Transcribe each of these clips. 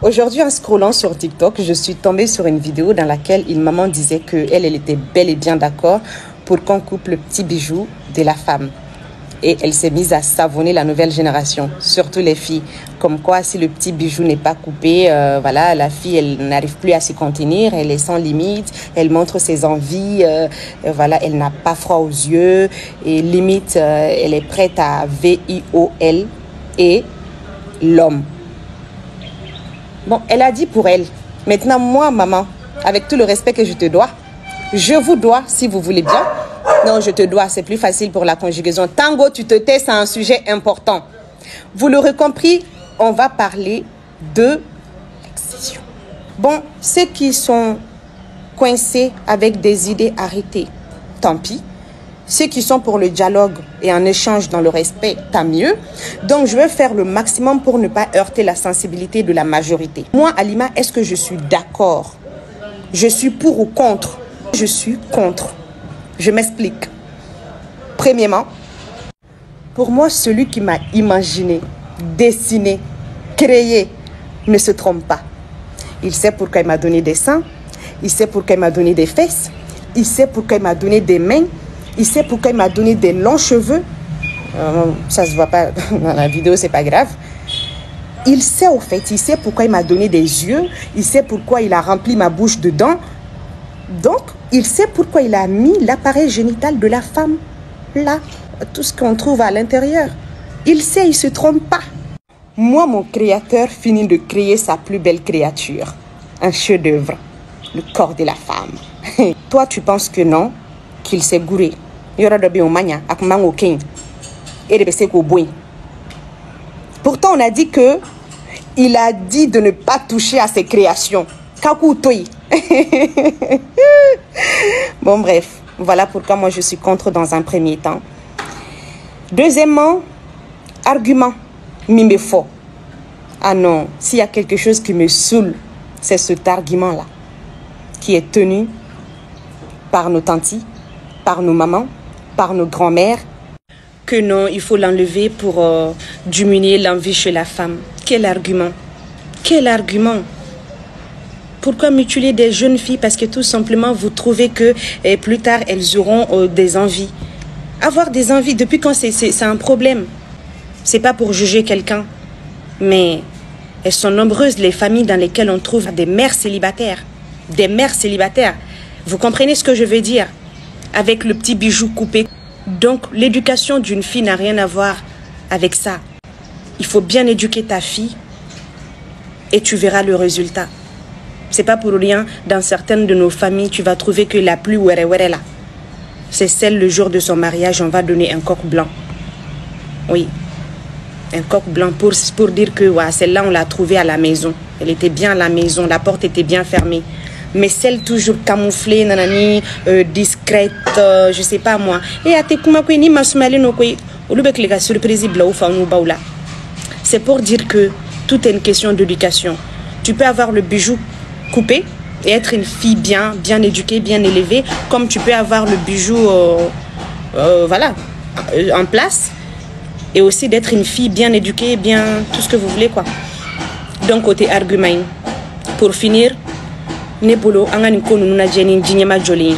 Aujourd'hui, en scrollant sur TikTok, je suis tombée sur une vidéo dans laquelle une maman disait qu'elle était bel et bien d'accord pour qu'on coupe le petit bijou de la femme. Et elle s'est mise à savonner la nouvelle génération, surtout les filles. Comme quoi, si le petit bijou n'est pas coupé, voilà, la fille, elle n'arrive plus à se contenir, elle est sans limite, elle montre ses envies, voilà, elle n'a pas froid aux yeux, et limite, elle est prête à VIOL et l'homme. Bon, elle a dit pour elle. Maintenant, moi, maman, avec tout le respect que je te dois, je vous dois, si vous voulez bien. Non, je te dois, c'est plus facile pour la conjugaison. Tango, tu te tais, c'est un sujet important. Vous l'aurez compris, on va parler de l'excision. Bon, ceux qui sont coincés avec des idées arrêtées, tant pis. Ceux qui sont pour le dialogue et un échange dans le respect, tant mieux. Donc, je vais faire le maximum pour ne pas heurter la sensibilité de la majorité. Moi, Halima, est-ce que je suis d'accord? Je suis pour ou contre? Je suis contre. Je m'explique. Premièrement, pour moi, celui qui m'a imaginé, dessiné, créé, ne se trompe pas. Il sait pourquoi il m'a donné des seins, il sait pourquoi il m'a donné des fesses, il sait pourquoi il m'a donné des mains, il sait pourquoi il m'a donné des longs cheveux. Ça se voit pas dans la vidéo, c'est pas grave. Il sait au fait, il sait pourquoi il m'a donné des yeux, il sait pourquoi il a rempli ma bouche de dents. Donc, il sait pourquoi il a mis l'appareil génital de la femme là, tout ce qu'on trouve à l'intérieur. Il sait, il se trompe pas. Moi, mon créateur finit de créer sa plus belle créature, un chef-d'œuvre, le corps de la femme. Toi, tu penses que non, qu'il s'est gouré. Pourtant, on a dit que il a dit de ne pas toucher à ses créations. Bon, bref, voilà pourquoi moi je suis contre dans un premier temps. Deuxièmement, argument, mais faux. Ah non, s'il y a quelque chose qui me saoule, c'est cet argument-là, qui est tenu par nos tantis, par nos mamans, par nos grands-mères, que non, il faut l'enlever pour diminuer l'envie chez la femme. Quel argument? Quel argument? Pourquoi mutiler des jeunes filles? Parce que tout simplement, vous trouvez que plus tard, elles auront des envies. Avoir des envies, depuis quand c'est un problème? C'est pas pour juger quelqu'un. Mais elles sont nombreuses, les familles dans lesquelles on trouve des mères célibataires. Des mères célibataires. Vous comprenez ce que je veux dire? Avec le petit bijou coupé. Donc, l'éducation d'une fille n'a rien à voir avec ça. Il faut bien éduquer ta fille et tu verras le résultat. C'est pas pour rien, dans certaines de nos familles, tu vas trouver que la plus ouere là, c'est celle le jour de son mariage, on va donner un coq blanc. Oui, un coq blanc pour dire que ouais, celle-là, on l'a trouvée à la maison. Elle était bien à la maison, la porte était bien fermée. Mais celle toujours camouflée, nanani, discrète, je sais pas moi. Et à te kumakwe ni masumale no kwe, olubek lega surprise bla ou fa nou baoula. C'est pour dire que tout est une question d'éducation. Tu peux avoir le bijou coupé et être une fille bien éduquée, bien élevée, comme tu peux avoir le bijou voilà, en place, et aussi d'être une fille bien éduquée, bien tout ce que vous voulez quoi. Donc côté argument, pour finir, nebolo angani konu nuna jeni jinyema joli.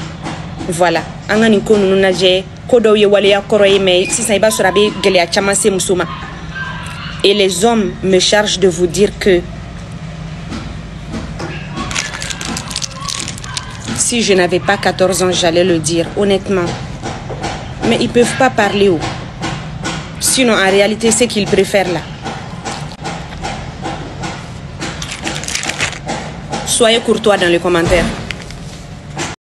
Voilà, angani konu nuna je kodo ye wale ya koroye mais si ça iba surabe gele ya chama se musuma. Et les hommes me chargent de vous dire que si je n'avais pas 14 ans, j'allais le dire, honnêtement. Mais ils ne peuvent pas parler haut. Sinon, en réalité, c'est qu'ils préfèrent là. Soyez courtois dans les commentaires.